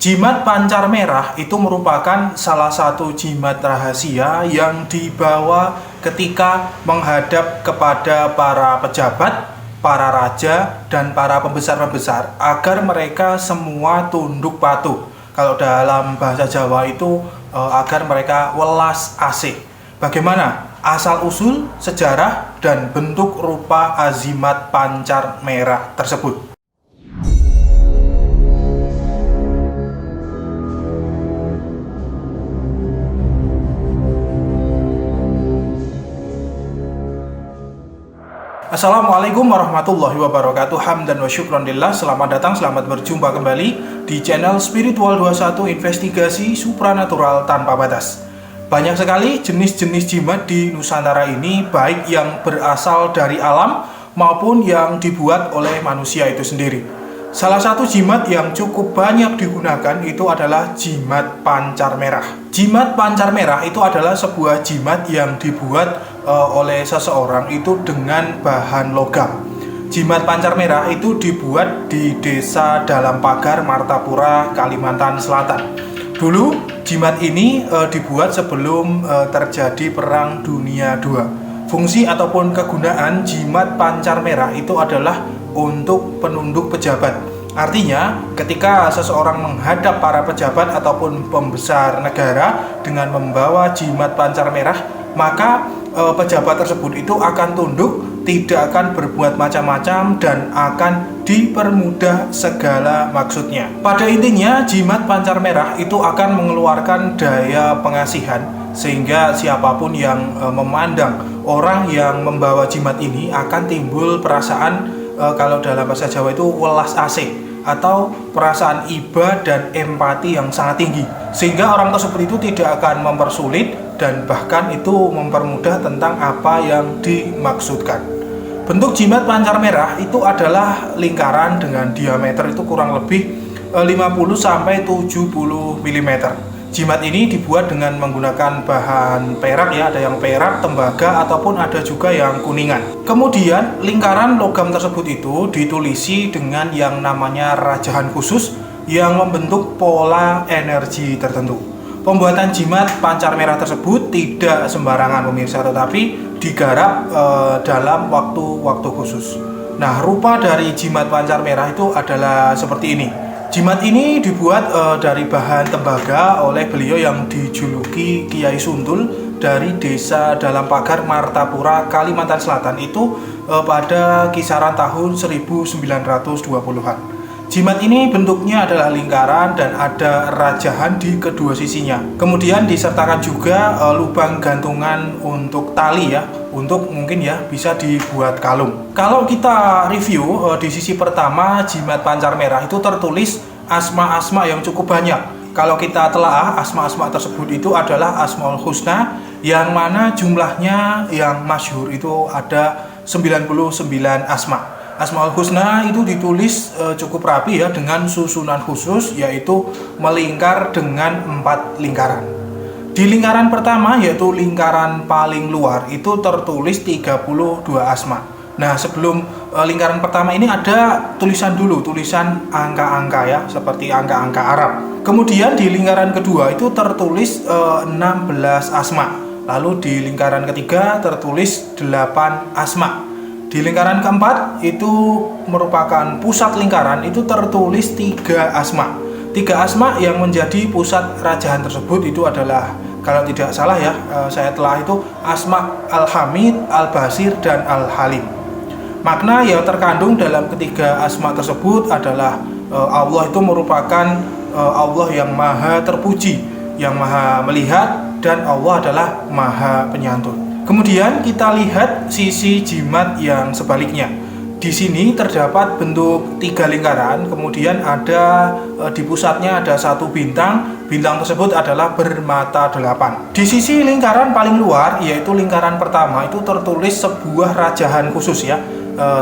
Jimat pancar merah itu merupakan salah satu jimat rahasia yang dibawa ketika menghadap kepada para pejabat, para raja, dan para pembesar-pembesar agar mereka semua tunduk patuh. Kalau dalam bahasa Jawa itu agar mereka welas asih. Bagaimana asal-usul, sejarah, dan bentuk rupa azimat pancar merah tersebut? Assalamualaikum warahmatullahi wabarakatuh. Hamdan wa syukron lillah. Selamat datang, selamat berjumpa kembali di channel Spiritual 21 Investigasi Supranatural Tanpa Batas. Banyak sekali jenis-jenis jimat di Nusantara ini, baik yang berasal dari alam maupun yang dibuat oleh manusia itu sendiri. Salah satu jimat yang cukup banyak digunakan itu adalah jimat pancar merah. Jimat pancar merah itu adalah sebuah jimat yang dibuat oleh seseorang itu dengan bahan logam. Jimat pancar merah itu dibuat di Desa Dalam Pagar, Martapura, Kalimantan Selatan. Dulu jimat ini dibuat sebelum terjadi Perang Dunia II. Fungsi ataupun kegunaan jimat pancar merah itu adalah untuk penunduk pejabat. Artinya, ketika seseorang menghadap para pejabat ataupun pembesar negara dengan membawa jimat pancar merah, maka pejabat tersebut itu akan tunduk, tidak akan berbuat macam-macam, dan akan dipermudah segala maksudnya. Pada intinya, jimat pancar merah itu akan mengeluarkan daya pengasihan, sehingga siapapun yang memandang orang yang membawa jimat ini akan timbul perasaan, kalau dalam bahasa Jawa itu welas asih, atau perasaan iba dan empati yang sangat tinggi, sehingga orang tersebut itu tidak akan mempersulit dan bahkan itu mempermudah tentang apa yang dimaksudkan. Bentuk jimat pancar merah itu adalah lingkaran dengan diameter itu kurang lebih 50-70 mm. Jimat ini dibuat dengan menggunakan bahan perak ya, ada yang perak, tembaga, ataupun ada juga yang kuningan. Kemudian lingkaran logam tersebut itu ditulisi dengan yang namanya rajahan khusus yang membentuk pola energi tertentu. Pembuatan jimat pancar merah tersebut tidak sembarangan pemirsa, tetapi digarap dalam waktu-waktu khusus. Nah, rupa dari jimat pancar merah itu adalah seperti ini. Jimat ini dibuat dari bahan tembaga oleh beliau yang dijuluki Kiai Suntul dari Desa Dalam Pagar, Martapura, Kalimantan Selatan itu pada kisaran tahun 1920-an. Jimat ini bentuknya adalah lingkaran dan ada rajahan di kedua sisinya. Kemudian disertakan juga lubang gantungan untuk tali ya, untuk mungkin ya bisa dibuat kalung. Kalau kita review di sisi pertama jimat pancar merah itu tertulis asma-asma yang cukup banyak. Kalau kita telaah, asma-asma tersebut itu adalah Asmaul Husna, yang mana jumlahnya yang masyhur itu ada 99 asma. Asmaul Husna itu ditulis cukup rapi ya, dengan susunan khusus, yaitu melingkar dengan 4 lingkaran. Di lingkaran pertama, yaitu lingkaran paling luar, itu tertulis 32 asma. Nah, sebelum lingkaran pertama ini ada tulisan dulu, tulisan angka-angka ya, seperti angka-angka Arab. Kemudian di lingkaran kedua itu tertulis 16 asma. Lalu di lingkaran ketiga tertulis 8 asma. Di lingkaran keempat itu merupakan pusat lingkaran, itu tertulis 3 asma. 3 asma yang menjadi pusat rajahan tersebut itu adalah, kalau tidak salah ya, saya telah itu Asma Al-Hamid, Al-Basir, dan Al-Halim. Makna yang terkandung dalam ketiga asma tersebut adalah Allah itu merupakan Allah yang maha terpuji, yang maha melihat, dan Allah adalah maha penyantun. Kemudian kita lihat sisi jimat yang sebaliknya. Di sini terdapat bentuk 3 lingkaran, kemudian ada di pusatnya ada 1 bintang. Bintang tersebut adalah bermata 8. Di sisi lingkaran paling luar, yaitu lingkaran pertama, itu tertulis sebuah rajahan khusus ya.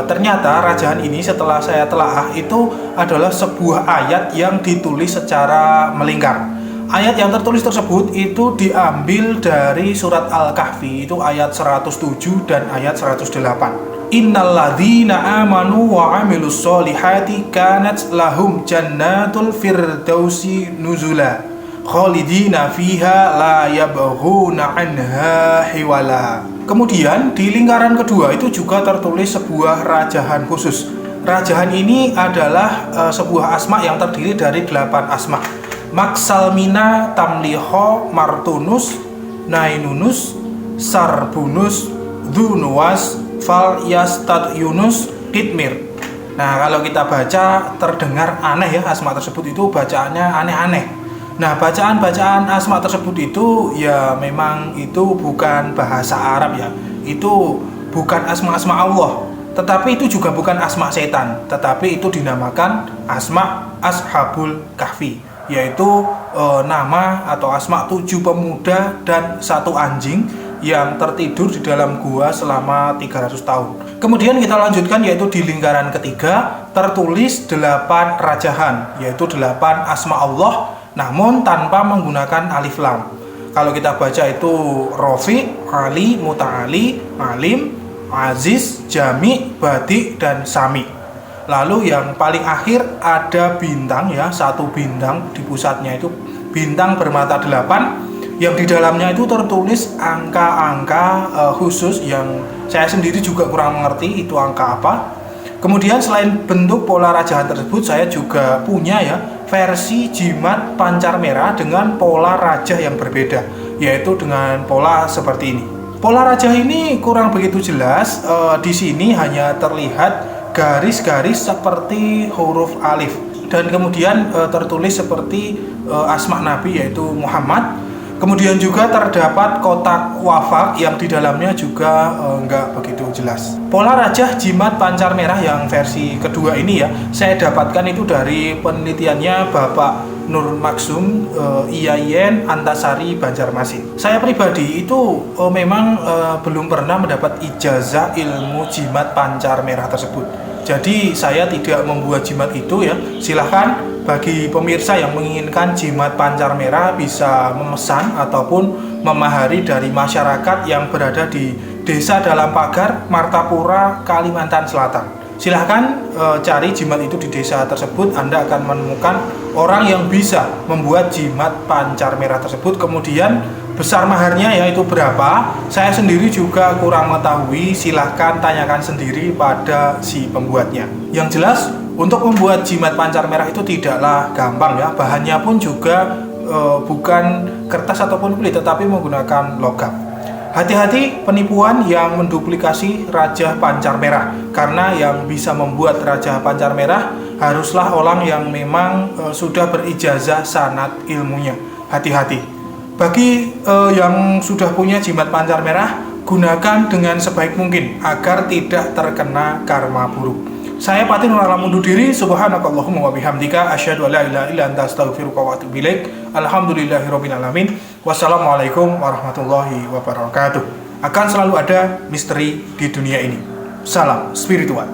Ternyata rajahan ini setelah saya telaah itu adalah sebuah ayat yang ditulis secara melingkar. Ayat yang tertulis tersebut itu diambil dari surat Al-Kahfi, itu ayat 107 dan ayat 108. Innalladzina amanu wa amilus solihati kanat lahum jannatul firdausi nuzula khalidina fiha la yabghuna anha hiwala. Kemudian di lingkaran kedua itu juga tertulis sebuah rajahan khusus. Rajahan ini adalah sebuah asma yang terdiri dari 8 asma. Maksalmina tamliho martunus nainunus sarbunus dunuwas fal yastad yunus kitmir. Nah, kalau kita baca terdengar aneh ya, asma tersebut itu bacaannya aneh-aneh. Nah, bacaan-bacaan asma tersebut itu ya memang itu bukan bahasa Arab ya. Itu bukan asma-asma Allah, tetapi itu juga bukan asma setan, tetapi itu dinamakan asma Ashabul Kahfi, yaitu nama atau asma 7 pemuda dan 1 anjing yang tertidur di dalam gua selama 300 tahun. Kemudian kita lanjutkan, yaitu di lingkaran ketiga tertulis 8 rajahan, yaitu 8 asma Allah namun tanpa menggunakan alif lam. Kalau kita baca itu Rofi, Ali, Muta'ali, Alim, Aziz, Jami, Badi, dan Sami. Lalu yang paling akhir ada bintang ya, 1 bintang di pusatnya itu bintang bermata 8 yang di dalamnya itu tertulis angka-angka khusus yang saya sendiri juga kurang mengerti itu angka apa. Kemudian selain bentuk pola rajahan tersebut, saya juga punya ya versi jimat pancar merah dengan pola rajah yang berbeda, yaitu dengan pola seperti ini. Pola rajah ini kurang begitu jelas, di sini hanya terlihat garis-garis seperti huruf alif dan kemudian tertulis seperti asma Nabi yaitu Muhammad. Kemudian juga terdapat kotak wafak yang di dalamnya juga nggak begitu jelas. Pola rajah jimat pancar merah yang versi kedua ini ya, saya dapatkan itu dari penelitiannya Bapak Nur Maksum IAIN Antasari Banjarmasin. Saya pribadi itu memang belum pernah mendapat ijazah ilmu jimat pancar merah tersebut. Jadi saya tidak membuat jimat itu ya. Silahkan bagi pemirsa yang menginginkan jimat pancar merah bisa memesan ataupun memahari dari masyarakat yang berada di Desa Dalam Pagar, Martapura, Kalimantan Selatan. Silahkan cari jimat itu di desa tersebut. Anda akan menemukan orang yang bisa membuat jimat pancar merah tersebut. Kemudian besar maharnya yaitu berapa, saya sendiri juga kurang mengetahui. Silahkan tanyakan sendiri pada si pembuatnya. Yang jelas untuk membuat jimat pancar merah itu tidaklah gampang ya. Bahannya pun juga bukan kertas ataupun kulit, tetapi menggunakan logam. Hati-hati penipuan yang menduplikasi rajah pancar merah, karena yang bisa membuat rajah pancar merah haruslah orang yang memang sudah berijazah sanad ilmunya. Hati-hati. Bagi yang sudah punya jimat pancar merah, gunakan dengan sebaik mungkin agar tidak terkena karma buruk. Saya Pati Nur Alam undur diri. Subhanakallahumma wa bihamdika asyhadu an la ilaha illa anta astaghfiruka wa atubu ilaik. Alhamdulillahirabbil alamin. Wassalamualaikum warahmatullahi wabarakatuh. Akan selalu ada misteri di dunia ini. Salam spiritual.